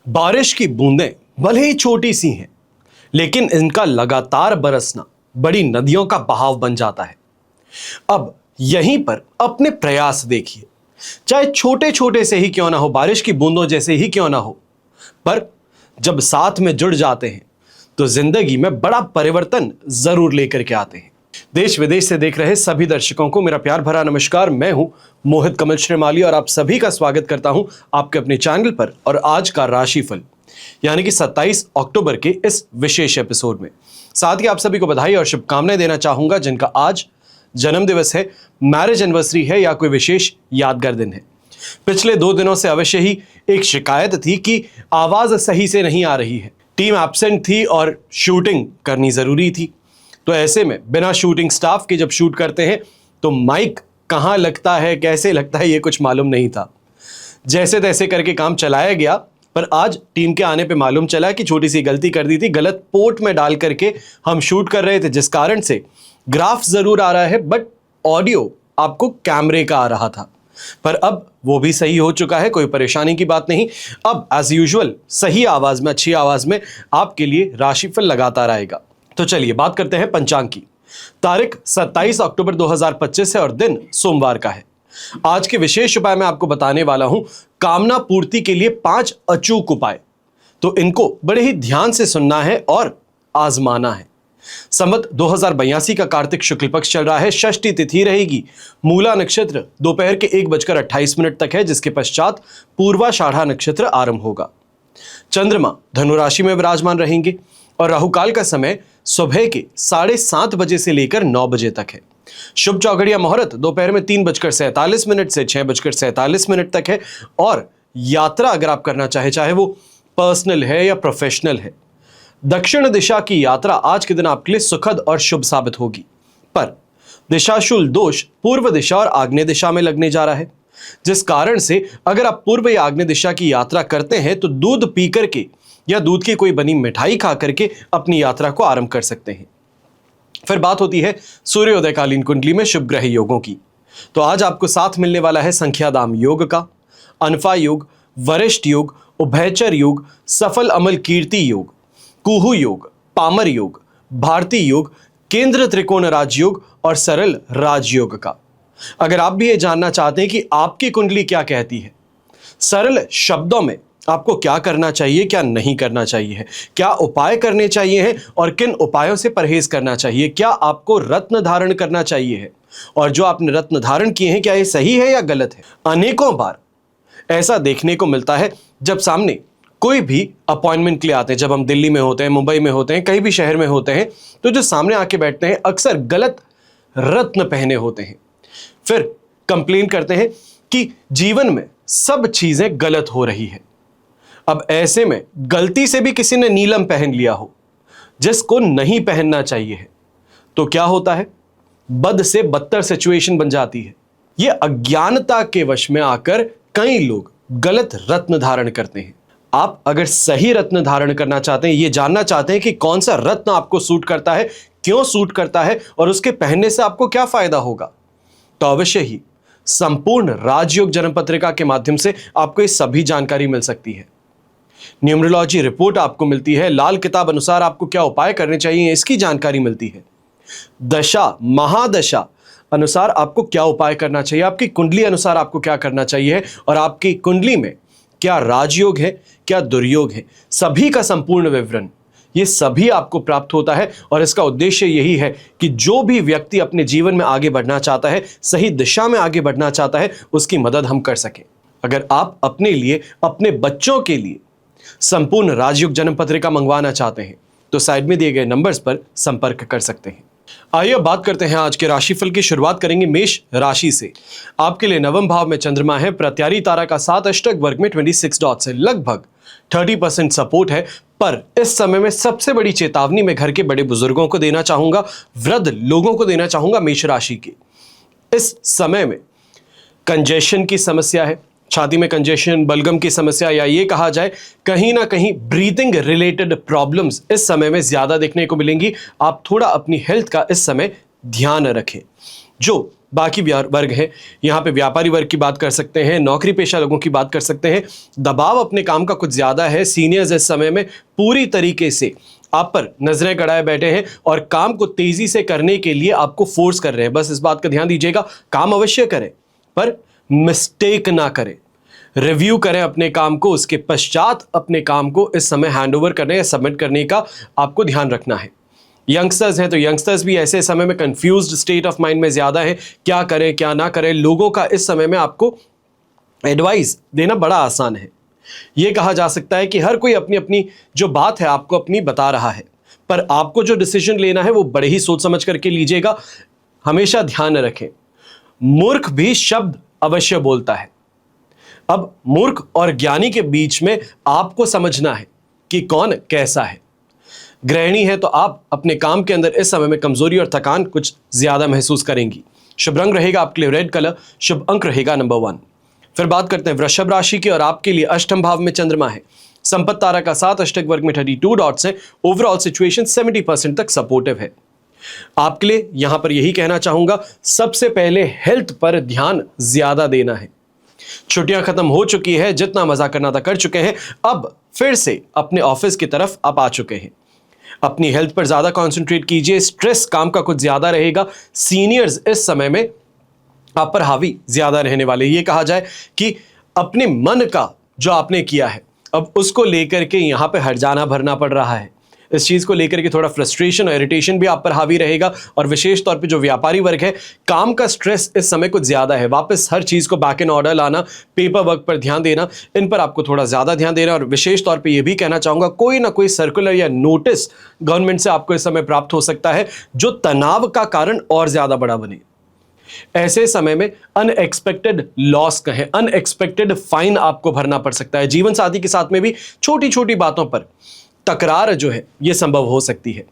बारिश की बूंदें भले ही छोटी सी हैं, लेकिन इनका लगातार बरसना बड़ी नदियों का बहाव बन जाता है। अब यहीं पर अपने प्रयास देखिए, चाहे छोटे छोटे से ही क्यों ना हो, बारिश की बूंदों जैसे ही क्यों ना हो, पर जब साथ में जुड़ जाते हैं तो जिंदगी में बड़ा परिवर्तन जरूर लेकर के आते हैं। देश विदेश से देख रहे सभी दर्शकों को मेरा प्यार भरा नमस्कार। मैं हूं मोहित कमल श्रीमाली और आप सभी का स्वागत करता हूं आपके अपने चैनल पर और आज का राशिफल यानी कि 27 अक्टूबर के इस विशेष एपिसोड में। साथ ही आप सभी को बधाई और शुभकामनाएं देना चाहूंगा जिनका आज जन्म दिवस है, मैरिज एनिवर्सरी है या कोई विशेष यादगार दिन है। पिछले 2 दिनों से अवश्य ही एक शिकायत थी कि आवाज सही से नहीं आ रही है, टीम एब्सेंट थी और शूटिंग करनी जरूरी थी। तो ऐसे में बिना शूटिंग स्टाफ के जब शूट करते हैं तो माइक कहां लगता है, कैसे लगता है, ये कुछ मालूम नहीं था। जैसे तैसे करके काम चलाया गया, पर आज टीम के आने पे मालूम चला कि छोटी सी गलती कर दी थी। गलत पोर्ट में डाल करके हम शूट कर रहे थे, जिस कारण से ग्राफ जरूर आ रहा है बट ऑडियो आपको कैमरे का आ रहा था। पर अब वो भी सही हो चुका है, कोई परेशानी की बात नहीं। अब एज यूजुअल सही आवाज में, अच्छी आवाज में आपके लिए राशिफल लगातार आएगा। तो चलिए बात करते हैं पंचांग की। तारीख 27 अक्टूबर 2025 है और दिन सोमवार का है। आज के विशेष उपाय मैं आपको बताने वाला हूं कामना पूर्ति के लिए 5 अचूक उपाय। तो इनको बड़े ही ध्यान से सुनना है और आजमाना है। संवत 2082 का कार्तिक शुक्ल पक्ष चल रहा है। षष्ठी तिथि रहेगी। मूला नक्षत्र दोपहर के 1:28 तक है, जिसके पश्चात पूर्वाषाढ़ा नक्षत्र आरंभ होगा। चंद्रमा धनु राशि में विराजमान रहेंगे और राहुकाल का समय सुबह के 7:30 बजे से लेकर 9 बजे तक है। शुभ चौघड़िया मुहूर्त दोपहर में 3:47 से 6:47 तक है। और यात्रा अगर आप करना चाहे वो पर्सनल है या प्रोफेशनल है, दक्षिण दिशा की यात्रा आज के दिन आपके लिए सुखद और शुभ साबित होगी। पर दिशाशूल दोष पूर्व दिशा और आग्नेय दिशा में लगने जा रहा है, जिस कारण से अगर आप पूर्व या आग्नेय दिशा की यात्रा करते हैं तो दूध पी करके या दूध की कोई बनी मिठाई खा करके अपनी यात्रा को आरंभ कर सकते हैं। फिर बात होती है सूर्योदयकालीन कुंडली में शुभ ग्रह योगों की। तो आज आपको साथ मिलने वाला है संख्याधाम योग का, अनफा योग, वरिष्ठ योग, उभयचर योग, सफल अमल कीर्ति योग, कुहू योग, पामर योग, भारतीय योग, केंद्र त्रिकोण राजयोग और सरल राजयोग का। अगर आप भी ये जानना चाहते हैं कि आपकी कुंडली क्या कहती है, सरल शब्दों में आपको क्या करना चाहिए, क्या नहीं करना चाहिए, क्या उपाय करने चाहिए हैं और किन उपायों से परहेज करना चाहिए, क्या आपको रत्न धारण करना चाहिए है और जो आपने रत्न धारण किए हैं क्या ये सही है या गलत है। अनेकों बार ऐसा देखने को मिलता है जब सामने कोई भी अपॉइंटमेंट के लिए आते हैं, जब हम दिल्ली में होते हैं, मुंबई में होते हैं, कहीं भी शहर में होते हैं, तो जो सामने आके बैठते हैं अक्सर गलत रत्न पहने होते हैं। फिर कंप्लेन करते हैं कि जीवन में सब चीजें गलत हो रही है। अब ऐसे में गलती से भी किसी ने नीलम पहन लिया हो जिसको नहीं पहनना चाहिए है, तो क्या होता है, बद से बदतर सिचुएशन बन जाती है। यह अज्ञानता के वश में आकर कई लोग गलत रत्न धारण करते हैं। आप अगर सही रत्न धारण करना चाहते हैं, ये जानना चाहते हैं कि कौन सा रत्न आपको सूट करता है, क्यों सूट करता है और उसके पहनने से आपको क्या फायदा होगा, तो अवश्य ही संपूर्ण राजयोग जन्म पत्रिका के माध्यम से आपको ये सभी जानकारी मिल सकती है। न्यूमरोलॉजी रिपोर्ट आपको मिलती है, लाल किताब अनुसार आपको क्या उपाय करने चाहिए इसकी जानकारी मिलती है, दशा महादशा अनुसार आपको क्या उपाय करना चाहिए, आपकी कुंडली अनुसार आपको क्या करना चाहिए और आपकी कुंडली में क्या राजयोग है, क्या दुर्योग है, सभी का संपूर्ण विवरण ये सभी आपको प्राप्त होता है। और इसका उद्देश्य यही है कि जो भी व्यक्ति अपने जीवन में आगे बढ़ना चाहता है, सही दिशा में आगे बढ़ना चाहता है, उसकी मदद हम कर सकें। अगर आप अपने लिए, अपने बच्चों के लिए संपूर्ण राजयोग जन्म पत्रिका मंगवाना चाहते हैं तो साइड में दिए गए नंबर्स पर संपर्क कर सकते हैं। आइए बात करते हैं आज के राशिफल की। शुरुआत करेंगे मेष राशि से। आपके लिए नवम भाव में चंद्रमा है। प्रत्यारी तारा का 7 अष्टक वर्ग में 26 डॉट से लगभग 30% सपोर्ट है। पर इस समय में सबसे बड़ी चेतावनी मैं घर के बड़े बुजुर्गों को देना चाहूंगा, वृद्ध लोगों को देना चाहूंगा मेष राशि के। इस समय में कंजेशन की समस्या है, छाती में कंजेशन, बलगम की समस्या या ये कहा जाए कहीं ना कहीं ब्रीथिंग रिलेटेड प्रॉब्लम्स इस समय में ज्यादा देखने को मिलेंगी। आप थोड़ा अपनी हेल्थ का इस समय ध्यान रखें। जो बाकी वर्ग है, यहाँ पे व्यापारी वर्ग की बात कर सकते हैं, नौकरी पेशा लोगों की बात कर सकते हैं, दबाव अपने काम का कुछ ज़्यादा है। सीनियर्स इस समय में पूरी तरीके से आप पर नजरें गड़ाए बैठे हैं और काम को तेजी से करने के लिए आपको फोर्स कर रहे हैं। बस इस बात का ध्यान दीजिएगा, काम अवश्य करें पर मिस्टेक ना करें, रिव्यू करें अपने काम को, उसके पश्चात अपने काम को इस समय हैंडओवर करने या सबमिट करने का आपको ध्यान रखना है। यंगस्टर्स हैं तो यंगस्टर्स भी ऐसे समय में कंफ्यूज्ड स्टेट ऑफ माइंड में ज़्यादा है, क्या करें क्या ना करें। लोगों का इस समय में आपको एडवाइस देना बड़ा आसान है। यह कहा जा सकता है कि हर कोई अपनी अपनी जो बात है आपको अपनी बता रहा है, पर आपको जो डिसीजन लेना है वो बड़े ही सोच समझ करके लीजिएगा। हमेशा ध्यान रखें, मूर्ख भी शब्द अवश्य बोलता है। अब मूर्ख और ज्ञानी के बीच में आपको समझना है कि कौन कैसा है। गृहिणी है तो आप अपने काम के अंदर इस समय में कमजोरी और थकान कुछ ज्यादा महसूस करेंगी। शुभ रंग रहेगा आपके लिए रेड कलर, शुभ अंक रहेगा नंबर 1। फिर बात करते हैं वृषभ राशि की और आपके लिए अष्टम भाव में चंद्रमा है, संपत्ति तारा का 7, अष्टक वर्ग में 32 डॉट्स है। ओवरऑल सिचुएशन 70% तक सपोर्टिव है। आपके लिए यहां पर यही कहना चाहूंगा, सबसे पहले हेल्थ पर ध्यान ज्यादा देना है। छुट्टियां खत्म हो चुकी है, जितना मजा करना था कर चुके हैं, अब फिर से अपने ऑफिस की तरफ आप आ चुके हैं। अपनी हेल्थ पर ज्यादा कंसंट्रेट कीजिए, स्ट्रेस काम का कुछ ज्यादा रहेगा। सीनियर्स इस समय में आप पर हावी ज्यादा रहने वाले। ये कहा जाए कि अपने मन का जो आपने किया है अब उसको लेकर के यहां पे हर्जाना भरना पड़ रहा है। इस चीज को लेकर के थोड़ा फ्रस्ट्रेशन और इरिटेशन भी आप पर हावी रहेगा। और विशेष तौर पे जो व्यापारी वर्ग है, काम का स्ट्रेस इस समय कुछ ज्यादा है। वापस हर चीज को बैक इन ऑर्डर लाना, पेपर वर्क पर ध्यान देना, इन पर आपको थोड़ा ज्यादा ध्यान देना। और विशेष तौर पे ये भी कहना चाहूंगा, कोई ना कोई सर्कुलर या नोटिस गवर्नमेंट से आपको इस समय प्राप्त हो सकता है जो तनाव का कारण और ज्यादा बड़ा बने। ऐसे समय में अनएक्सपेक्टेड लॉस कहें, अनएक्सपेक्टेड फाइन आपको भरना पड़ सकता है। जीवन साथी के साथ में भी छोटी छोटी बातों पर तकरार जो है यह संभव हो सकती है।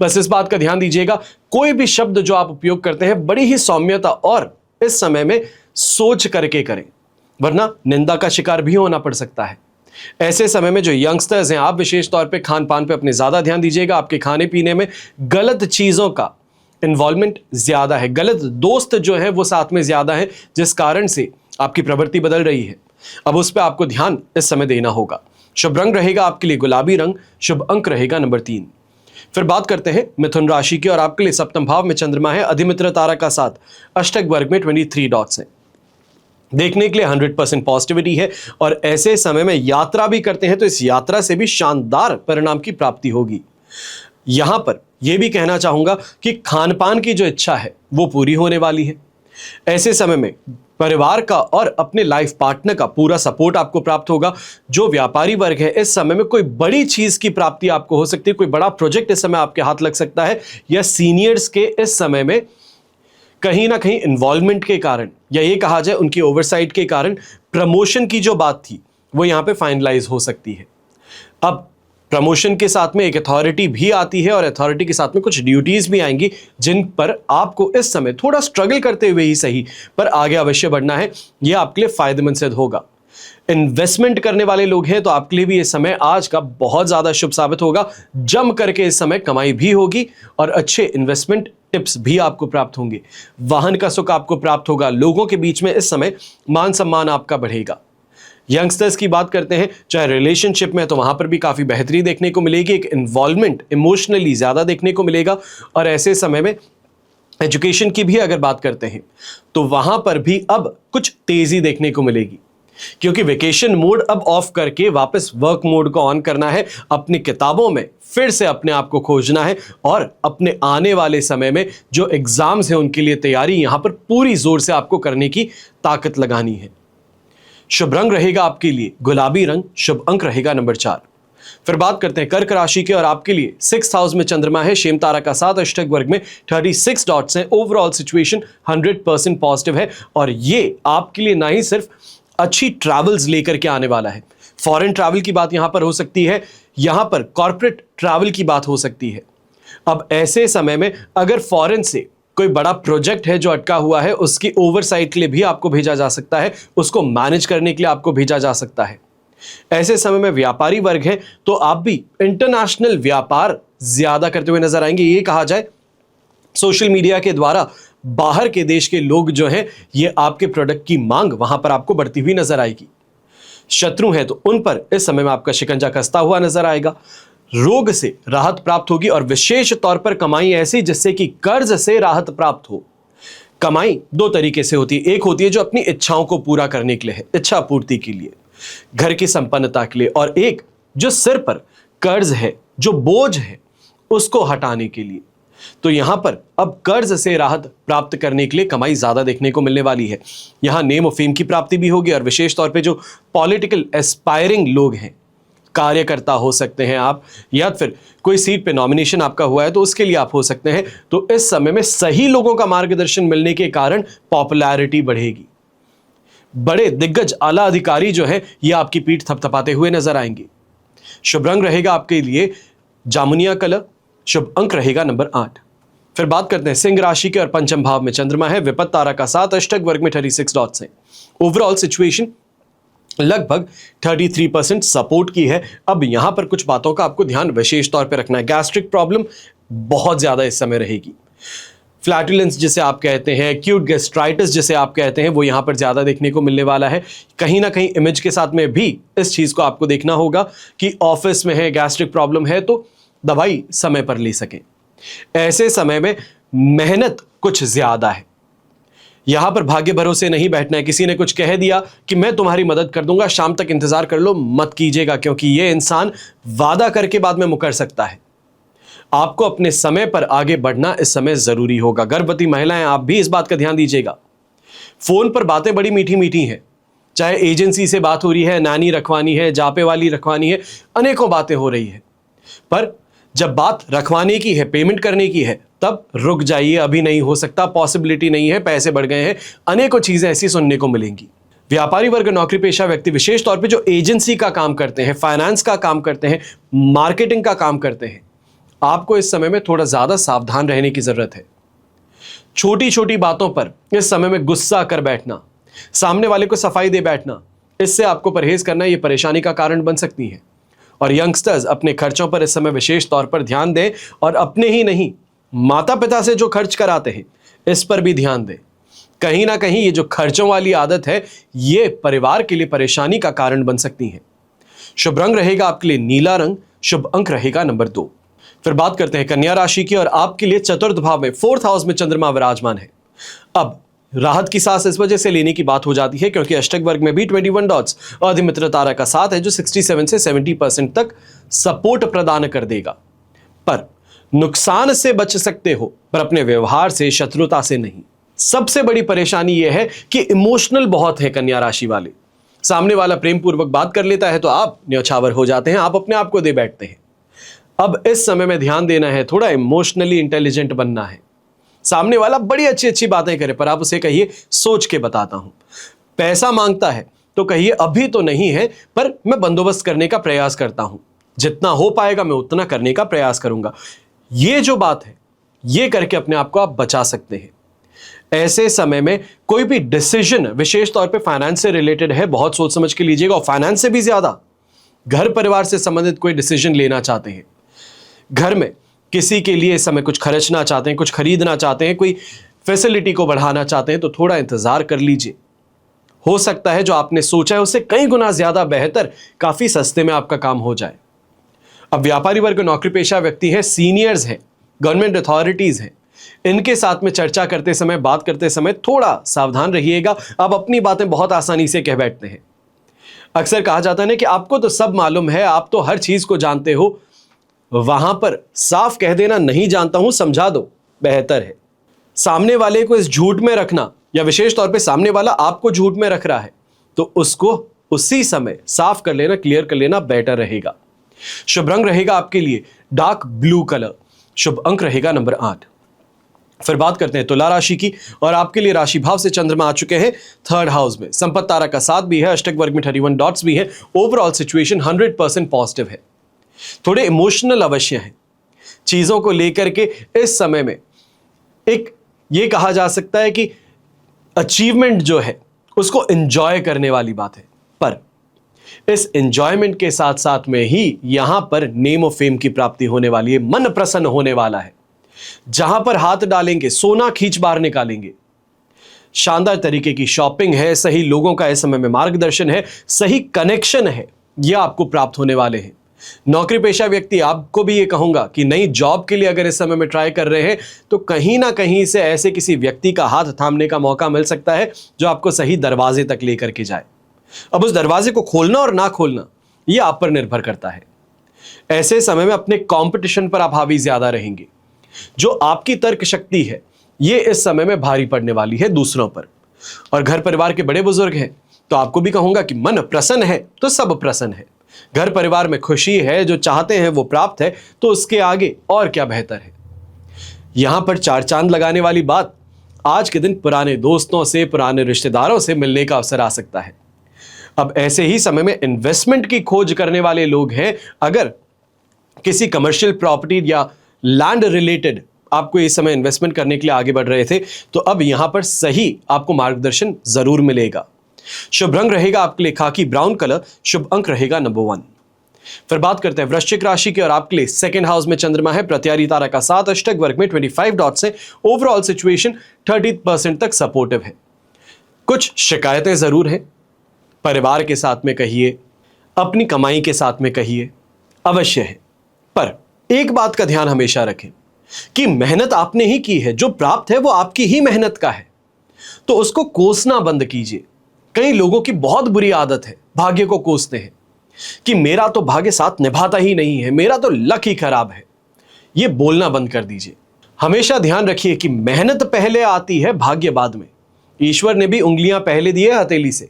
बस इस बात का ध्यान दीजिएगा, कोई भी शब्द जो आप उपयोग करते हैं बड़ी ही सौम्यता और इस समय में सोच करके करें, वरना निंदा का शिकार भी होना पड़ सकता है। ऐसे समय में जो यंगस्टर्स हैं, आप विशेष तौर पे खान पान पे अपने ज्यादा ध्यान दीजिएगा। आपके खाने पीने में गलत चीजों का इन्वॉल्वमेंट ज्यादा है, गलत दोस्त जो है वो साथ में ज्यादा है, जिस कारण से आपकी प्रवृत्ति बदल रही है। अब उस पर आपको ध्यान इस समय देना होगा। शुभ रंग रहेगा आपके लिए गुलाबी रंग, शुभ अंक रहेगा नंबर 3। फिर बात करते हैं मिथुन राशि की और आपके लिए सप्तम भाव में चंद्रमा है, अधिमित्र तारा का 7, अष्टक वर्ग में 23 डॉट्स हैं। देखने के लिए 100% पॉजिटिविटी है और ऐसे समय में यात्रा भी करते हैं तो इस यात्रा से भी शानदार परिणाम की प्राप्ति होगी। यहां पर यह भी कहना चाहूंगा कि खान पान की जो इच्छा है वो पूरी होने वाली है। ऐसे समय में परिवार का और अपने लाइफ पार्टनर का पूरा सपोर्ट आपको प्राप्त होगा। जो व्यापारी वर्ग है, इस समय में कोई बड़ी चीज की प्राप्ति आपको हो सकती है, कोई बड़ा प्रोजेक्ट इस समय आपके हाथ लग सकता है, या सीनियर्स के इस समय में कहीं ना कहीं इन्वॉल्वमेंट के कारण या ये कहा जाए उनकी ओवरसाइट के कारण प्रमोशन की जो बात थी वो यहां पे फाइनलाइज हो सकती है। अब प्रमोशन के साथ में एक अथॉरिटी भी आती है और अथॉरिटी के साथ में कुछ ड्यूटीज भी आएंगी, जिन पर आपको इस समय थोड़ा स्ट्रगल करते हुए ही सही पर आगे अवश्य बढ़ना है। यह आपके लिए फायदेमंद सिद्ध होगा। इन्वेस्टमेंट करने वाले लोग हैं तो आपके लिए भी इस समय आज का बहुत ज्यादा शुभ साबित होगा। जम करके इस समय कमाई भी होगी और अच्छे इन्वेस्टमेंट टिप्स भी आपको प्राप्त होंगे। वाहन का सुख आपको प्राप्त होगा। लोगों के बीच में इस समय मान सम्मान आपका बढ़ेगा। यंगस्टर्स की बात करते हैं, चाहे रिलेशनशिप में तो वहां पर भी काफी बेहतरी देखने को मिलेगी, एक इन्वॉल्वमेंट इमोशनली ज्यादा देखने को मिलेगा। और ऐसे समय में एजुकेशन की भी अगर बात करते हैं तो वहां पर भी अब कुछ तेजी देखने को मिलेगी, क्योंकि वेकेशन मोड अब ऑफ करके वापस वर्क मोड को ऑन करना है। अपनी किताबों में फिर से अपने आप को खोजना है और अपने आने वाले समय में जो एग्जाम्स हैं उनके लिए तैयारी यहां पर पूरी जोर से आपको करने की ताकत लगानी है। शुभ रंग रहेगा आपके लिए गुलाबी रंग, शुभ अंक रहेगा नंबर 4। फिर बात करते हैं कर्क राशि के और आपके लिए 6th हाउस में चंद्रमा है, शेम तारा का 7, अष्टक वर्ग में 36 डॉट्स हैं। ओवरऑल सिचुएशन 100% पॉजिटिव है और ये आपके लिए ना ही सिर्फ अच्छी ट्रैवल्स लेकर के आने वाला है, फॉरेन ट्रैवल की बात यहां पर हो सकती है, यहां पर कॉर्पोरेट ट्रैवल की बात हो सकती है। अब ऐसे समय में अगर फॉरेन से कोई बड़ा प्रोजेक्ट है जो अटका हुआ है, उसकी ओवरसाइट के लिए भी आपको भेजा जा सकता है, उसको मैनेज करने के लिए आपको भेजा जा सकता है। ऐसे समय में व्यापारी वर्ग है तो आप भी इंटरनेशनल व्यापार ज्यादा करते हुए नजर आएंगे। ये कहा जाए सोशल मीडिया के द्वारा बाहर के देश के लोग जो हैं ये आपके प्रोडक्ट की मांग वहां पर आपको बढ़ती हुई नजर आएगी। शत्रु हैं तो उन पर इस समय में आपका शिकंजा कसता हुआ नजर आएगा। रोग से राहत प्राप्त होगी और विशेष तौर पर कमाई ऐसी जिससे कि कर्ज से राहत प्राप्त हो। कमाई दो तरीके से होती है, एक होती है जो अपनी इच्छाओं को पूरा करने के लिए है, इच्छा पूर्ति के लिए, घर की संपन्नता के लिए, और एक जो सिर पर कर्ज है, जो बोझ है, उसको हटाने के लिए। तो यहां पर अब कर्ज से राहत प्राप्त करने के लिए कमाई ज्यादा देखने को मिलने वाली है। यहां नेम और फेम की प्राप्ति भी होगी और विशेष तौर पे जो पॉलिटिकल एस्पायरिंग लोग हैं, कार्यकर्ता हो सकते हैं आप, या फिर कोई सीट पे नॉमिनेशन आपका हुआ है तो उसके लिए आप हो सकते हैं, तो इस समय में सही लोगों का मार्गदर्शन मिलने के कारण पॉपुलैरिटी बढ़ेगी। बड़े दिग्गज आला अधिकारी जो है ये आपकी पीठ थपथपाते हुए नजर आएंगे। शुभ रंग रहेगा आपके लिए जामुनिया कलर, शुभ अंक रहेगा नंबर 8। फिर बात करते हैं सिंह राशि के और पंचम भाव में चंद्रमा है, विपत्त तारा का 7, अष्टक वर्ग में 36 डॉट्स हैं। ओवरऑल सिचुएशन लगभग 33% सपोर्ट की है। अब यहां पर कुछ बातों का आपको ध्यान विशेष तौर पे रखना है। गैस्ट्रिक प्रॉब्लम बहुत ज्यादा इस समय रहेगी। फ्लैटुलेंस जिसे आप कहते हैं, एक्यूट गैस्ट्राइटिस जिसे आप कहते हैं, वो यहां पर ज्यादा देखने को मिलने वाला है। कहीं ना कहीं इमेज के साथ में भी इस चीज को आपको देखना होगा कि ऑफिस में है, गैस्ट्रिक प्रॉब्लम है तो दवाई समय पर ले सकें। ऐसे समय में मेहनत कुछ ज्यादा है। यहां पर भाग्य भरोसे नहीं बैठना है। किसी ने कुछ कह दिया कि मैं तुम्हारी मदद कर दूंगा, शाम तक इंतजार कर लो, मत कीजिएगा, क्योंकि यह इंसान वादा करके बाद में मुकर सकता है। आपको अपने समय पर आगे बढ़ना इस समय जरूरी होगा। गर्भवती महिलाएं, आप भी इस बात का ध्यान दीजिएगा। फोन पर बातें बड़ी मीठी मीठी हैं, चाहे एजेंसी से बात हो रही है, नानी रखवानी है, जापे वाली रखवानी है, अनेकों बातें हो रही है, पर जब बात रखवाने की है, पेमेंट करने की है, तब रुक जाइए, अभी नहीं हो सकता, पॉसिबिलिटी नहीं है, पैसे बढ़ गए हैं, अनेकों चीजें ऐसी सुनने को मिलेंगी। व्यापारी वर्ग, नौकरी पेशा व्यक्ति, विशेष तौर पे जो एजेंसी का काम करते हैं, फाइनेंस का काम करते हैं, मार्केटिंग का काम करते हैं, आपको इस समय में थोड़ा ज्यादा सावधान रहने की जरूरत है। छोटी छोटी बातों पर इस समय में गुस्सा कर बैठना, सामने वाले को सफाई दे बैठना, इससे आपको परहेज करना, यह परेशानी का कारण बन सकती है। और यंगस्टर्स अपने खर्चों पर इस समय विशेष तौर पर ध्यान दें, और अपने ही नहीं, माता पिता से जो खर्च कराते हैं इस पर भी ध्यान दें। कहीं ना कहीं ये जो खर्चों वाली आदत है ये परिवार के लिए परेशानी का कारण बन सकती है। शुभ रंग रहेगा आपके लिए नीला रंग, शुभ अंक रहेगा नंबर 2। फिर बात करते हैं कन्या राशि की, और आपके लिए चतुर्थ भाव में 4th हाउस में चंद्रमा विराजमान है। अब राहत की सांस इस वजह से लेने की बात हो जाती है क्योंकि अष्टक वर्ग में भी 21 डॉट्स और अधिमित्र तारा का 7 है, जो 67 से 70% तक सपोर्ट प्रदान कर देगा। पर नुकसान से बच सकते हो, पर अपने व्यवहार से, शत्रुता से नहीं। सबसे बड़ी परेशानी यह है कि इमोशनल बहुत है कन्या राशि वाले। सामने वाला प्रेम पूर्वक बात कर लेता है तो आप न्यौछावर हो जाते हैं, आप अपने आप को दे बैठते हैं। अब इस समय में ध्यान देना है, थोड़ा इमोशनली इंटेलिजेंट बनना है। सामने वाला बड़ी अच्छी अच्छी बातें करे, पर आप उसे कहिए सोच के बताता हूं। पैसा मांगता है तो कहिए अभी तो नहीं है, पर मैं बंदोबस्त करने का प्रयास करता हूं, जितना हो पाएगा मैं उतना करने का प्रयास करूंगा। ये जो बात है, ये करके अपने आप को आप बचा सकते हैं। ऐसे समय में कोई भी डिसीजन, विशेष तौर पे फाइनेंस से रिलेटेड है, बहुत सोच समझ के लीजिएगा। और फाइनेंस से भी ज्यादा घर परिवार से संबंधित कोई डिसीजन लेना चाहते हैं, घर में किसी के लिए इस समय कुछ खर्चना चाहते हैं, कुछ खरीदना चाहते हैं, कोई फैसिलिटी को बढ़ाना चाहते हैं, तो थोड़ा इंतजार कर लीजिए। हो सकता है जो आपने सोचा है उससे कई गुना ज्यादा बेहतर, काफी सस्ते में आपका काम हो जाए। अब व्यापारी वर्ग, नौकरी पेशा व्यक्ति है, सीनियर्स हैं, गवर्नमेंट अथॉरिटीज हैं, इनके साथ में चर्चा करते समय, बात करते समय थोड़ा सावधान रहिएगा। आप अपनी बातें बहुत आसानी से कह बैठते हैं। अक्सर कहा जाता है ना कि आपको तो सब मालूम है, आप तो हर चीज को जानते हो। वहां पर साफ कह देना नहीं जानता हूं, समझा दो, बेहतर है। सामने वाले को इस झूठ में रखना, या विशेष तौर पे सामने वाला आपको झूठ में रख रहा है, तो उसको उसी समय साफ कर लेना, क्लियर कर लेना बेटर रहेगा। शुभ रंग रहेगा आपके लिए डार्क ब्लू कलर, शुभ अंक रहेगा नंबर 8। फिर बात करते हैं तुला राशि की, और आपके लिए राशि भाव से चंद्रमा आ चुके हैं 3rd हाउस में। संपत्ति तारा का 7 भी है, अष्टक वर्ग में 31 डॉट्स भी है। ओवरऑल सिचुएशन 100% पॉजिटिव है। थोड़े इमोशनल अवश्य हैं चीजों को लेकर के। इस समय में एक ये कहा जा सकता है कि अचीवमेंट जो है उसको एंजॉय करने वाली बात है, पर इस एंजॉयमेंट के साथ साथ में ही यहां पर नेम और फेम की प्राप्ति होने वाली है, मन प्रसन्न होने वाला है। जहां पर हाथ डालेंगे सोना खींच बाहर निकालेंगे। शानदार तरीके की शॉपिंग है, सही लोगों का इस समय में मार्गदर्शन है, सही कनेक्शन है, यह आपको प्राप्त होने वाले हैं। नौकरी पेशा व्यक्ति, आपको भी ये कहूंगा कि नई जॉब के लिए अगर इस समय में ट्राई कर रहे हैं तो कहीं ना कहीं से ऐसे किसी व्यक्ति का हाथ थामने का मौका मिल सकता है जो आपको सही दरवाजे तक लेकर के जाए। अब उस दरवाजे को खोलना और ना खोलना यह आप पर निर्भर करता है। ऐसे समय में अपने कंपटीशन पर आप हावी ज्यादा रहेंगे। जो आपकी तर्क शक्ति है ये इस समय में भारी पड़ने वाली है दूसरों पर। और घर परिवार के बड़े बुजुर्ग हैं तो आपको भी कहूंगा कि मन प्रसन्न है तो सब प्रसन्न है। घर परिवार में खुशी है, जो चाहते हैं वो प्राप्त है, तो उसके आगे और क्या बेहतर है। यहां पर चार चांद लगाने वाली बात, आज के दिन पुराने दोस्तों से, पुराने रिश्तेदारों से मिलने का अवसर आ सकता है। अब ऐसे ही समय में इन्वेस्टमेंट की खोज करने वाले लोग हैं, अगर किसी कमर्शियल प्रॉपर्टी या लैंड रिलेटेड आपको इस समय इन्वेस्टमेंट करने के लिए आगे बढ़ रहे थे तो अब यहां पर सही आपको मार्गदर्शन जरूर मिलेगा। शुभ रंग रहेगा आपके लिए खाकी ब्राउन कलर, शुभ अंक रहेगा नंबर 1। फिर बात करते हैं वृश्चिक राशि की और आपके लिए सेकंड हाउस में चंद्रमा है, प्रत्यारी तारा का 7 अष्टक वर्ग में 25 डॉट से ओवरऑल सिचुएशन 30% तक सपोर्टिव है। कुछ शिकायतें जरूर हैं, परिवार के साथ में कहिए, अपनी कमाई के साथ में कहिए, अवश्य है। पर एक बात का ध्यान हमेशा रखें कि मेहनत आपने ही की है, जो प्राप्त है वो आपकी ही मेहनत का है, तो उसको कोसना बंद कीजिए। कई लोगों की बहुत बुरी आदत है, भाग्य को कोसते हैं कि मेरा तो भाग्य साथ निभाता ही नहीं है, मेरा तो लक ही खराब है। यह बोलना बंद कर दीजिए। हमेशा ध्यान रखिए कि मेहनत पहले आती है, भाग्य बाद में। ईश्वर ने भी उंगलियां पहले दी है हथेली से।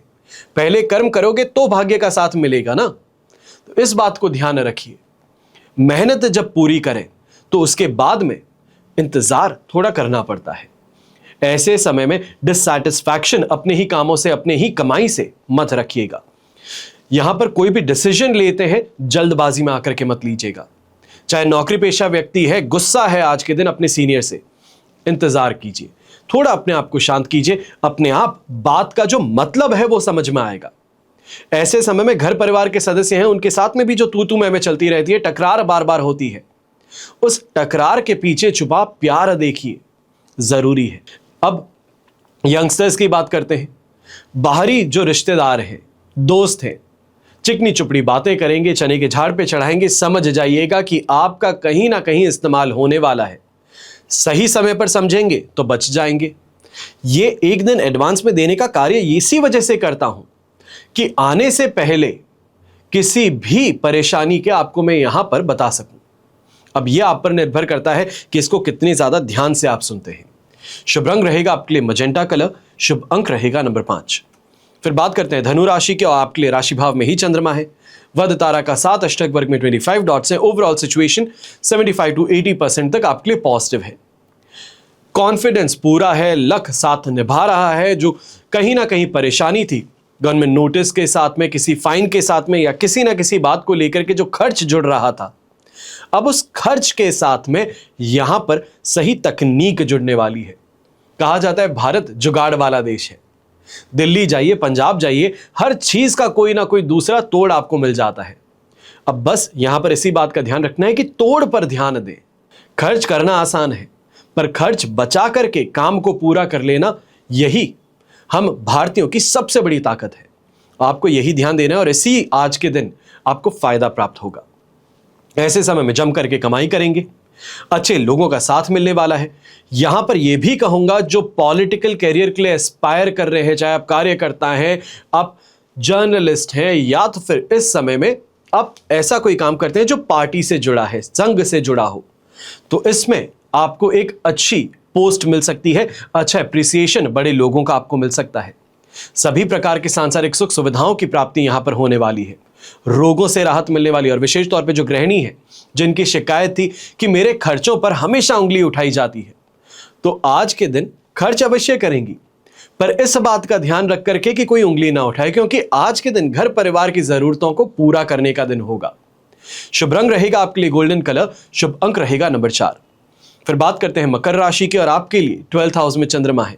पहले कर्म करोगे तो भाग्य का साथ मिलेगा ना। तो इस बात को ध्यान रखिए। मेहनत जब पूरी करें तो उसके बाद में इंतजार थोड़ा करना पड़ता है। ऐसे समय में डिससैटिस्फैक्शन अपने ही कामों से, अपने ही कमाई से मत रखिएगा। यहां पर कोई भी डिसीजन लेते हैं जल्दबाजी में आकर के मत लीजिएगा। चाहे नौकरी पेशा व्यक्ति है, गुस्सा है आज के दिन अपने सीनियर से, इंतजार कीजिए, थोड़ा अपने आप को शांत कीजिए, अपने आप बात का जो मतलब है वो समझ में आएगा। ऐसे समय में घर परिवार के सदस्य हैं, उनके साथ में भी जो तू मैं चलती रहती है, टकरार बार बार होती है, उस टकरार के पीछे छुपा प्यार देखिए, जरूरी है। अब यंगस्टर्स की बात करते हैं। बाहरी जो रिश्तेदार हैं, दोस्त हैं, चिकनी चुपड़ी बातें करेंगे, चने के झाड़ पे चढ़ाएंगे, समझ जाइएगा कि आपका कहीं ना कहीं इस्तेमाल होने वाला है। सही समय पर समझेंगे तो बच जाएंगे। ये एक दिन एडवांस में देने का कार्य इसी वजह से करता हूं कि आने से पहले किसी भी परेशानी के आपको मैं यहां पर बता सकूं। अब यह आप पर निर्भर करता है कि इसको कितनी ज्यादा ध्यान से आप सुनते हैं। शुभ रंग रहेगा आपके लिए मजेंटा कलर, शुभ अंक रहेगा नंबर 5। फिर बात करते हैं धनु राशि के और आपके लिए राशि भाव में ही चंद्रमा है, वध तारा का 7 अष्टक वर्ग में 25 डॉट से ओवरऑल सिचुएशन 75 to 80% तक आपके लिए पॉजिटिव है। कॉन्फिडेंस पूरा है, लक साथ निभा रहा है। जो कहीं ना कहीं परेशानी थी, गवर्नमेंट नोटिस के साथ में, किसी फाइन के साथ में, या किसी ना किसी बात को लेकर के जो खर्च जुड़ रहा था, अब उस खर्च के साथ में यहां पर सही तकनीक जुड़ने वाली है। कहा जाता है भारत जुगाड़ वाला देश है। दिल्ली जाइए, पंजाब जाइए, हर चीज का कोई ना कोई दूसरा तोड़ आपको मिल जाता है। अब बस यहां पर इसी बात का ध्यान रखना है कि तोड़ पर ध्यान दें। खर्च करना आसान है, पर खर्च बचा करके काम को पूरा कर लेना, यही हम भारतीयों की सबसे बड़ी ताकत है। आपको यही ध्यान देना है और इसी आज के दिन आपको फायदा प्राप्त होगा। ऐसे समय में जम करके कमाई करेंगे, अच्छे लोगों का साथ मिलने वाला है। यहां पर यह भी कहूंगा, जो पॉलिटिकल कैरियर के लिए एस्पायर कर रहे हैं, चाहे आप कार्यकर्ता हैं, आप जर्नलिस्ट हैं, या तो फिर इस समय में आप ऐसा कोई काम करते हैं जो पार्टी से जुड़ा है, संघ से जुड़ा हो, तो इसमें आपको एक अच्छी पोस्ट मिल सकती है, अच्छा एप्रिसिएशन बड़े लोगों का आपको मिल सकता है। सभी प्रकार की सांसारिक सुख सुविधाओं की प्राप्ति यहां पर होने वाली है। रोगों से राहत मिलने वाली, और विशेष तौर पे जो गृहिणी है, जिनकी शिकायत थी कि मेरे खर्चों पर हमेशा उंगली उठाई जाती है, तो आज के दिन खर्च अवश्य करेंगी, पर इस बात का ध्यान रख करके कि कोई उंगली ना उठाए, क्योंकि आज के दिन घर परिवार की जरूरतों को पूरा करने का दिन होगा। शुभ रंग रहेगा आपके लिए गोल्डन कलर, शुभ अंक रहेगा नंबर 4। फिर बात करते हैं मकर राशि की और आपके लिए 12th हाउस में चंद्रमा है।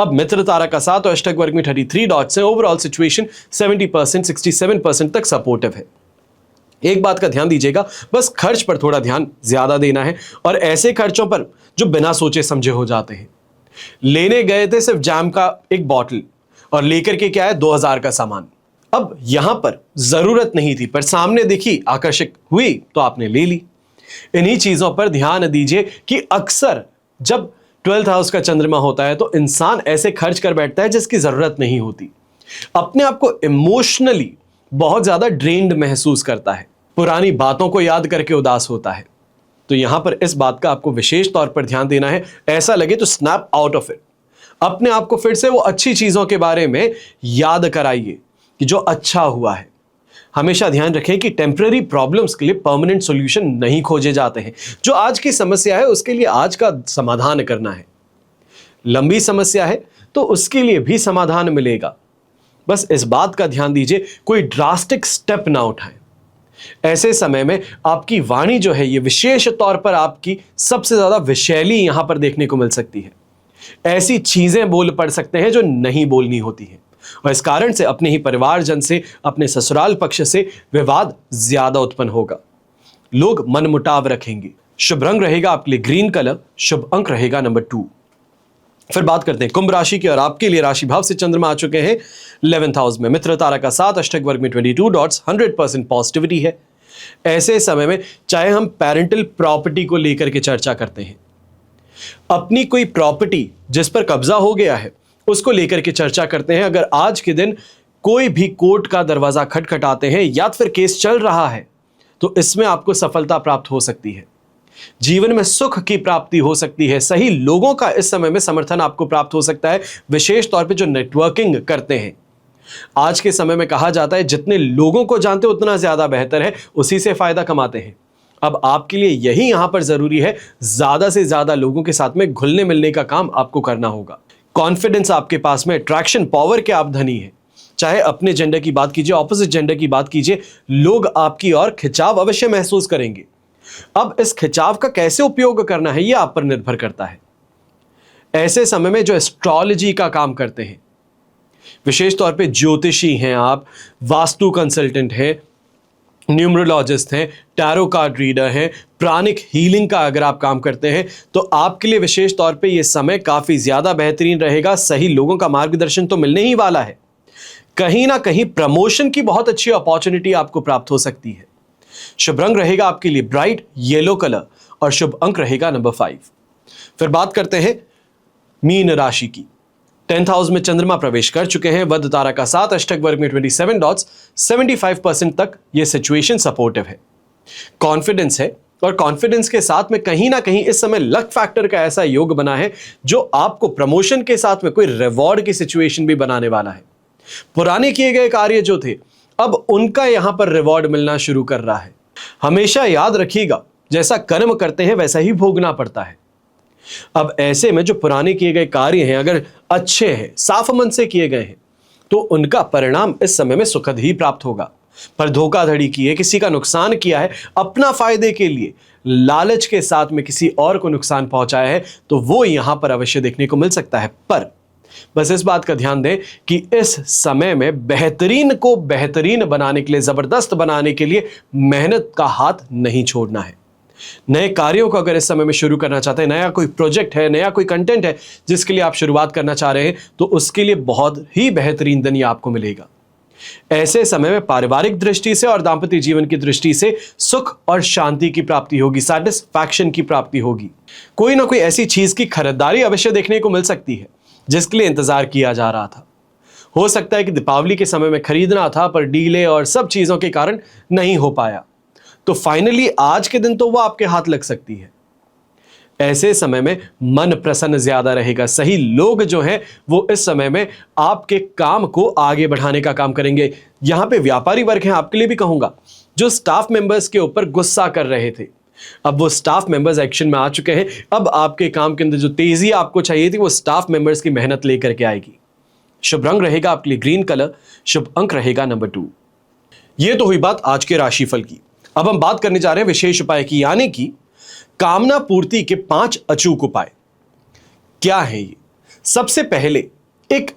अब मित्र तारा का 7 और अष्टक वर्ग में 33 डॉट से ओवरऑल सिचुएशन 70% 67% तक सपोर्टिव है। एक बात का ध्यान दीजिएगा, बस खर्च पर थोड़ा ध्यान ज्यादा देना है, और ऐसे खर्चों पर जो बिना सोचे समझे हो जाते हैं। लेने गए थे सिर्फ जैम का एक बॉटल और लेकर के क्या है 2000 का सामान। अब यहां पर जरूरत नहीं थी पर सामने देखी, आकर्षक हुई तो आपने ले ली। इन्हीं चीजों पर ध्यान दीजिए कि अक्सर जब 12th हाउस का चंद्रमा होता है तो इंसान ऐसे खर्च कर बैठता है जिसकी जरूरत नहीं होती। अपने आप को इमोशनली बहुत ज्यादा ड्रेन्ड महसूस करता है, पुरानी बातों को याद करके उदास होता है। तो यहां पर इस बात का आपको विशेष तौर पर ध्यान देना है। ऐसा लगे तो स्नैप आउट ऑफ इट, अपने आप को फिर से वो अच्छी चीजों के बारे में याद कराइए कि जो अच्छा हुआ है। हमेशा ध्यान रखें कि टेम्पररी प्रॉब्लम्स के लिए परमानेंट सॉल्यूशन नहीं खोजे जाते हैं। जो आज की समस्या है उसके लिए आज का समाधान करना है, लंबी समस्या है तो उसके लिए भी समाधान मिलेगा। बस इस बात का ध्यान दीजिए, कोई ड्रास्टिक स्टेप ना उठाएं। ऐसे समय में आपकी वाणी जो है ये विशेष तौर पर आपकी सबसे ज्यादा विषैली यहां पर देखने को मिल सकती है। ऐसी चीजें बोल पड़ सकते हैं जो नहीं बोलनी होती हैं, और इस कारण से अपने ही परिवारजन से, अपने ससुराल पक्ष से विवाद ज्यादा उत्पन्न होगा। लोग मनमुटाव रखेंगे। शुभ रंग रहेगा आपके लिए ग्रीन कलर, शुभ अंक रहेगा नंबर 2। फिर बात करते हैं कुंभ राशि की, और आपके लिए राशि भाव से चंद्रमा आ चुके हैं 11th हाउस में। मित्र तारा का 7, अष्टक वर्ग में 22 डॉट्स, 100% पॉजिटिविटी है। ऐसे समय में चाहे हम पेरेंटल प्रॉपर्टी को लेकर के चर्चा करते हैं, अपनी कोई प्रॉपर्टी जिस पर कब्जा हो गया है उसको लेकर के चर्चा करते हैं, अगर आज के दिन कोई भी कोर्ट का दरवाजा खटखटाते हैं या फिर केस चल रहा है तो इसमें आपको सफलता प्राप्त हो सकती है। जीवन में सुख की प्राप्ति हो सकती है। सही लोगों का इस समय में समर्थन आपको प्राप्त हो सकता है, विशेष तौर पे जो नेटवर्किंग करते हैं। आज के समय में कहा जाता है जितने लोगों को जानते हो उतना ज्यादा बेहतर है, उसी से फायदा कमाते हैं। अब आपके लिए यही यहां पर जरूरी है, ज्यादा से ज्यादा लोगों के साथ में घुलने मिलने का काम आपको करना होगा। कॉन्फिडेंस आपके पास में, अट्रैक्शन पावर के आप धनी है। चाहे अपने जेंडर की बात कीजिए, ऑपोजिट जेंडर की बात कीजिए, लोग आपकी ओर खिंचाव अवश्य महसूस करेंगे। अब इस खिंचाव का कैसे उपयोग करना है यह आप पर निर्भर करता है। ऐसे समय में जो एस्ट्रोलॉजी का काम करते हैं, विशेष तौर पे ज्योतिषी हैं आप, वास्तु कंसल्टेंट हैं, न्यूमरोलॉजिस्ट हैं, टैरो कार्ड रीडर हैं, प्राणिक हीलिंग का अगर आप काम करते हैं तो आपके लिए विशेष तौर पे यह समय काफी ज्यादा बेहतरीन रहेगा। सही लोगों का मार्गदर्शन तो मिलने ही वाला है। कहीं ना कहीं प्रमोशन की बहुत अच्छी अपॉर्चुनिटी आपको प्राप्त हो सकती है। शुभ रंग रहेगा आपके लिए ब्राइट येलो कलर, और शुभ अंक रहेगा नंबर 5। फिर बात करते हैं मीन राशि की। 10th हाउस में चंद्रमा प्रवेश कर चुके हैं। वध तारा का 7, अष्टक वर्ग में 27 डॉट्स, 75% तक यह सिचुएशन सपोर्टिव है। कॉन्फिडेंस है, और कॉन्फिडेंस के साथ में कहीं ना कहीं इस समय लक फैक्टर का ऐसा योग बना है जो आपको प्रमोशन के साथ में कोई रिवॉर्ड की सिचुएशन भी बनाने वाला है। पुराने किए गए कार्य जो थे अब उनका यहां पर रिवॉर्ड मिलना शुरू कर रहा है। हमेशा याद रखिएगा, जैसा कर्म करते हैं वैसा ही भोगना पड़ता है। अब ऐसे में जो पुराने किए गए कार्य हैं अगर अच्छे हैं, साफ मन से किए गए हैं, तो उनका परिणाम इस समय में सुखद ही प्राप्त होगा। पर धोखाधड़ी की है, किसी का नुकसान किया है, अपना फायदे के लिए लालच के साथ में किसी और को नुकसान पहुंचाया है, तो वो यहां पर अवश्य देखने को मिल सकता है। पर बस इस बात का ध्यान दें कि इस समय में बेहतरीन को बेहतरीन बनाने के लिए, जबरदस्त बनाने के लिए मेहनत का हाथ नहीं छोड़ना है। नए कार्यों को अगर इस समय में शुरू करना चाहते हैं, नया कोई प्रोजेक्ट है, नया कोई कंटेंट है जिसके लिए आप शुरुआत करना चाह रहे हैं, तो उसके लिए बहुत ही बेहतरीन दिन आपको मिलेगा। ऐसे समय में पारिवारिक दृष्टि से और दाम्पत्य जीवन की दृष्टि से सुख और शांति की प्राप्ति होगी, सैटिस्फैक्शन की प्राप्ति होगी। कोई ना कोई ऐसी चीज की खरीदारी अवश्य देखने को मिल सकती है जिसके लिए इंतजार किया जा रहा था। हो सकता है कि दीपावली के समय में खरीदना था पर डीले और सब चीजों के कारण नहीं हो पाया, तो फाइनली आज के दिन तो वो आपके हाथ लग सकती है। ऐसे समय में मन प्रसन्न ज्यादा रहेगा। सही लोग जो हैं वो इस समय में आपके काम को आगे बढ़ाने का काम करेंगे। यहां पे व्यापारी वर्ग हैं, आपके लिए भी कहूंगा, जो स्टाफ मेंबर्स के ऊपर गुस्सा कर रहे थे, अब वो स्टाफ मेंबर्स एक्शन में आ चुके हैं। अब आपके काम के अंदर जो तेजी आपको चाहिए थी वो स्टाफ मेंबर्स की मेहनत लेकर के आएगी। शुभ रंग रहेगा आपके लिए ग्रीन कलर, शुभ अंक रहेगा नंबर 2। ये तो हुई बात आज के राशिफल की। अब हम बात करने जा रहे हैं विशेष उपाय की, यानी कि कामना पूर्ति के 5 अचूक उपाय। क्या है ये? सबसे पहले एक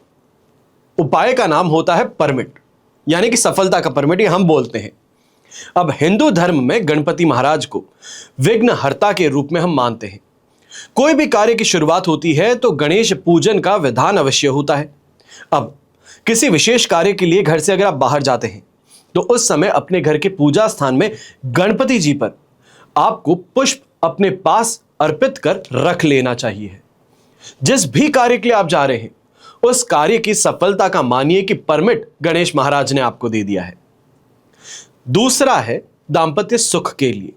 उपाय का नाम होता है परमिट, यानी कि सफलता का परमिट, ये हम बोलते हैं। अब हिंदू धर्म में गणपति महाराज को विघ्नहर्ता के रूप में हम मानते हैं। कोई भी कार्य की शुरुआत होती है तो गणेश पूजन का विधान अवश्य होता है। अब किसी विशेष कार्य के लिए घर से अगर आप बाहर जाते हैं तो उस समय अपने घर के पूजा स्थान में गणपति जी पर आपको पुष्प अपने पास अर्पित कर रख लेना चाहिए। जिस भी कार्य के लिए आप जा रहे हैं उस कार्य की सफलता का मानिए कि परमिट गणेश महाराज ने आपको दे दिया है। दूसरा है दांपत्य सुख के लिए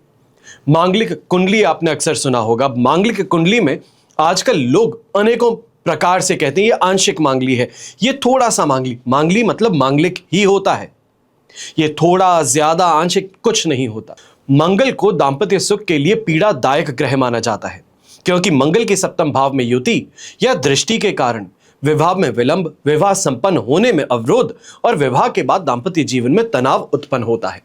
मांगलिक कुंडली। आपने अक्सर सुना होगा। मांगलिक कुंडली में आजकल लोग अनेकों प्रकार से कहते हैं ये आंशिक मांगली है, ये थोड़ा सा मांगली। मांगली मतलब मांगलिक ही होता है, ये थोड़ा ज्यादा आंशिक कुछ नहीं होता। मंगल को दांपत्य सुख के लिए पीड़ादायक ग्रह माना जाता है क्योंकि मंगल के सप्तम भाव में युति या दृष्टि के कारण विवाह में विलंब, विवाह संपन्न होने में अवरोध और विवाह के बाद दांपत्य जीवन में तनाव उत्पन्न होता है।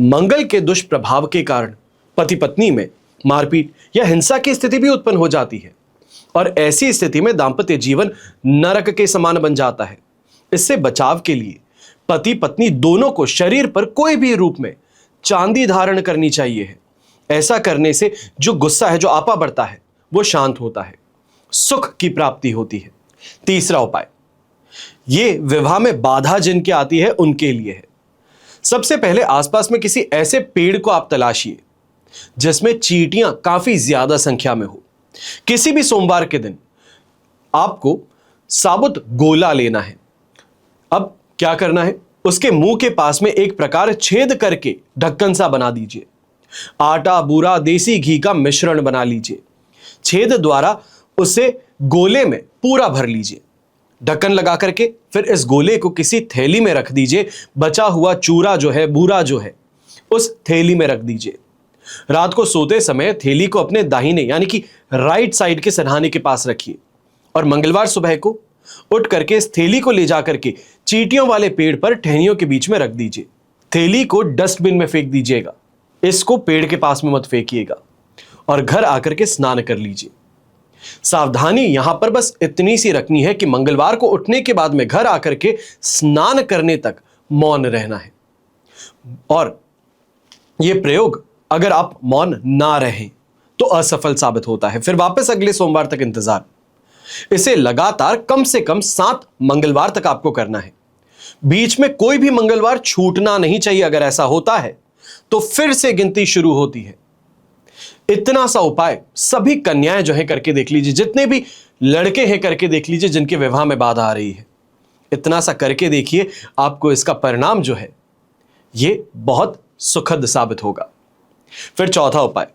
मंगल के दुष्प्रभाव के कारण पति पत्नी में मारपीट या हिंसा की स्थिति भी उत्पन्न हो जाती है और ऐसी स्थिति में दांपत्य जीवन नरक के समान बन जाता है। इससे बचाव के लिए पति पत्नी दोनों को शरीर पर कोई भी रूप में चांदी धारण करनी चाहिए। ऐसा करने से जो गुस्सा है, जो आपा बढ़ता है, वो शांत होता है, सुख की प्राप्ति होती है। तीसरा उपाय ये विवाह में बाधा जिनके आती है उनके लिए है। सबसे पहले आसपास में किसी ऐसे पेड़ को आप तलाशिए जिसमें चींटियां काफी ज्यादा संख्या में हो। किसी भी सोमवार के दिन आपको साबुत गोला लेना है। अब क्या करना है, उसके मुंह के पास में एक प्रकार छेद करके ढक्कन सा बना दीजिए। आटा, बूरा, देसी घी का मिश्रण बना लीजिए। छेद द्वारा उसे गोले में पूरा भर लीजिए। ढक्कन लगा करके फिर इस गोले को किसी थैली में रख दीजिए। बचा हुआ चूरा जो है, बूरा जो है, उस थैली में रख दीजिए। रात को सोते समय थैली को अपने दाहिने यानी कि राइट साइड के सरहाने के पास रखिए और मंगलवार सुबह को उठ करके इस थैली को ले जा करके चींटियों वाले पेड़ पर टहनियों के बीच में रख दीजिए। थैली को डस्टबिन में फेंक दीजिएगा, इसको पेड़ के पास में मत फेंकिएगा और घर आकर के स्नान कर लीजिए। सावधानी यहां पर बस इतनी सी रखनी है कि मंगलवार को उठने के बाद में घर आकर के स्नान करने तक मौन रहना है। और यह प्रयोग अगर आप मौन ना रहें तो असफल साबित होता है। फिर वापस अगले सोमवार तक इंतजार। इसे लगातार कम से कम 7 मंगलवार तक आपको करना है। बीच में कोई भी मंगलवार छूटना नहीं चाहिए। अगर ऐसा होता है तो फिर से गिनती शुरू होती है। इतना सा उपाय सभी कन्याएं जो है करके देख लीजिए, जितने भी लड़के हैं करके देख लीजिए जिनके विवाह में बाधा आ रही है। इतना सा करके देखिए, आपको इसका परिणाम जो है ये बहुत सुखद साबित होगा। फिर चौथा उपाय,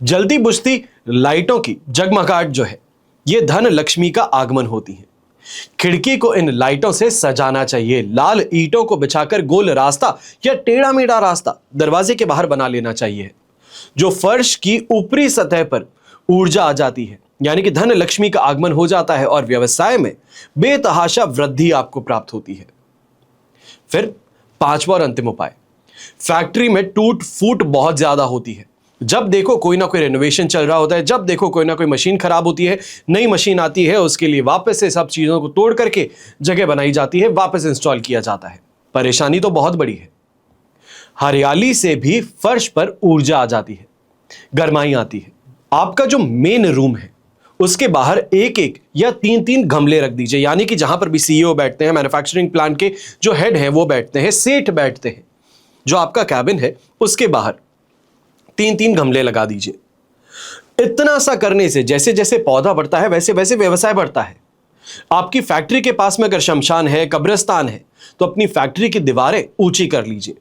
जल्दी बुझती लाइटों की जगमगाहट जो है ये धन लक्ष्मी का आगमन होती है। खिड़की को इन लाइटों से सजाना चाहिए। लाल ईंटों को बिछाकर गोल रास्ता या टेढ़ा मेढ़ा रास्ता दरवाजे के बाहर बना लेना चाहिए। जो फर्श की ऊपरी सतह पर ऊर्जा आ जाती है यानी कि धन लक्ष्मी का आगमन हो जाता है और व्यवसाय में बेतहाशा वृद्धि आपको प्राप्त होती है। फिर पांचवा और अंतिम उपाय, फैक्ट्री में टूट फूट बहुत ज्यादा होती है। जब देखो कोई ना कोई रेनोवेशन चल रहा होता है, जब देखो कोई ना कोई मशीन खराब होती है, नई मशीन आती है, उसके लिए वापस से सब चीजों को तोड़ करके जगह बनाई जाती है, वापस इंस्टॉल किया जाता है। परेशानी तो बहुत बड़ी है। हरियाली से भी फर्श पर ऊर्जा आ जाती है, गर्माई आती है। आपका जो मेन रूम है उसके बाहर एक एक या 3-3 गमले रख दीजिए। यानी कि जहां पर भी सीईओ बैठते हैं, मैन्युफैक्चरिंग प्लांट के जो हेड हैं वो बैठते हैं, सेठ बैठते हैं, जो आपका कैबिन है उसके बाहर 3-3 गमले लगा दीजिए। इतना सा करने से जैसे जैसे पौधा बढ़ता है वैसे वैसे व्यवसाय बढ़ता है। आपकी फैक्ट्री के पास में अगर शमशान है, कब्रिस्तान है, तो अपनी फैक्ट्री की दीवारें ऊंची कर लीजिए।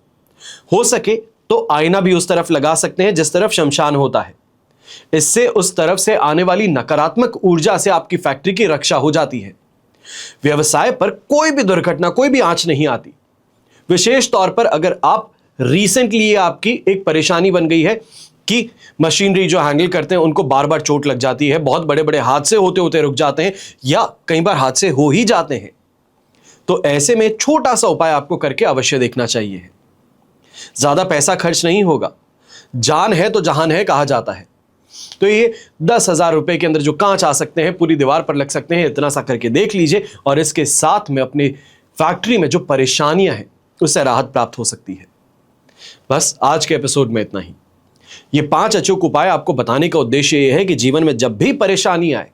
हो सके तो आईना भी उस तरफ लगा सकते हैं जिस तरफ शमशान होता है। इससे उस तरफ से आने वाली नकारात्मक ऊर्जा से आपकी फैक्ट्री की रक्षा हो जाती है। व्यवसाय पर कोई भी दुर्घटना, कोई भी आंच नहीं आती। विशेष तौर पर अगर आप रिसेंटली आपकी एक परेशानी बन गई है कि मशीनरी जो हैंडल करते हैं उनको बार बार चोट लग जाती है, बहुत बड़े बड़े हादसे होते होते रुक जाते हैं या कई बार हादसे हो ही जाते हैं, तो ऐसे में छोटा सा उपाय आपको करके अवश्य देखना चाहिए। ज्यादा पैसा खर्च नहीं होगा, जान है तो जहान है कहा जाता है। तो ये 10,000 रुपए के अंदर जो कांच आ सकते हैं, पूरी दीवार पर लग सकते हैं, इतना सा करके देख लीजिए और इसके साथ में अपनी फैक्ट्री में जो परेशानियां हैं उससे राहत प्राप्त हो सकती है। बस आज के एपिसोड में इतना ही। ये 5 अचूक उपाय आपको बताने का उद्देश्य यह है कि जीवन में जब भी परेशानी आए,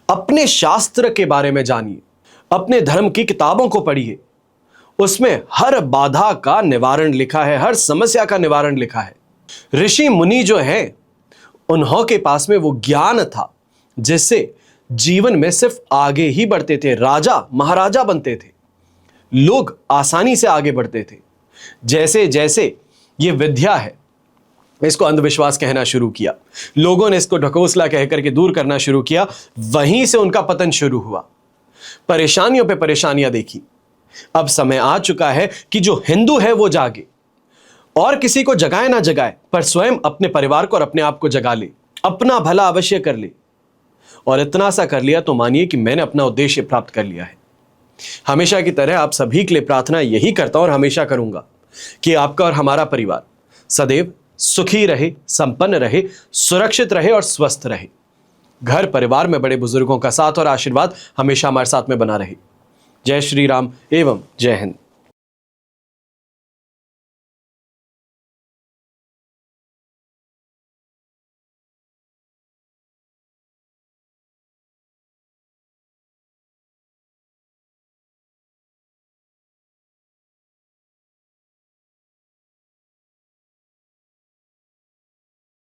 अपने शास्त्र के बारे में जानिए, अपने धर्म की किताबों को पढ़िए। उसमें हर बाधा का निवारण लिखा है, हर समस्या का निवारण लिखा है। ऋषि मुनि जो है, उन्हों के पास में वो ज्ञान था जिससे जीवन में सिर्फ आगे ही बढ़ते थे, राजा महाराजा बनते थे, लोग आसानी से आगे बढ़ते थे। जैसे जैसे ये विद्या है, इसको अंधविश्वास कहना शुरू किया, लोगों ने इसको ढकोसला कहकर के दूर करना शुरू किया, वहीं से उनका पतन शुरू हुआ। परेशानियों पे परेशानियां देखी। अब समय आ चुका है कि जो हिंदू है वो जागे, और किसी को जगाए ना जगाए, पर स्वयं अपने परिवार को और अपने आप को जगा ले, अपना भला अवश्य कर ले। और इतना सा कर लिया तो मानिए कि मैंने अपना उद्देश्य प्राप्त कर लिया है। हमेशा की तरह आप सभी के लिए प्रार्थना यही करता हूं और हमेशा करूंगा कि आपका और हमारा परिवार सदैव सुखी रहे, संपन्न रहे, सुरक्षित रहे और स्वस्थ रहे। घर परिवार में बड़े बुजुर्गों का साथ और आशीर्वाद हमेशा हमारे साथ में बना रहे। जय श्री राम एवं जय हिंद।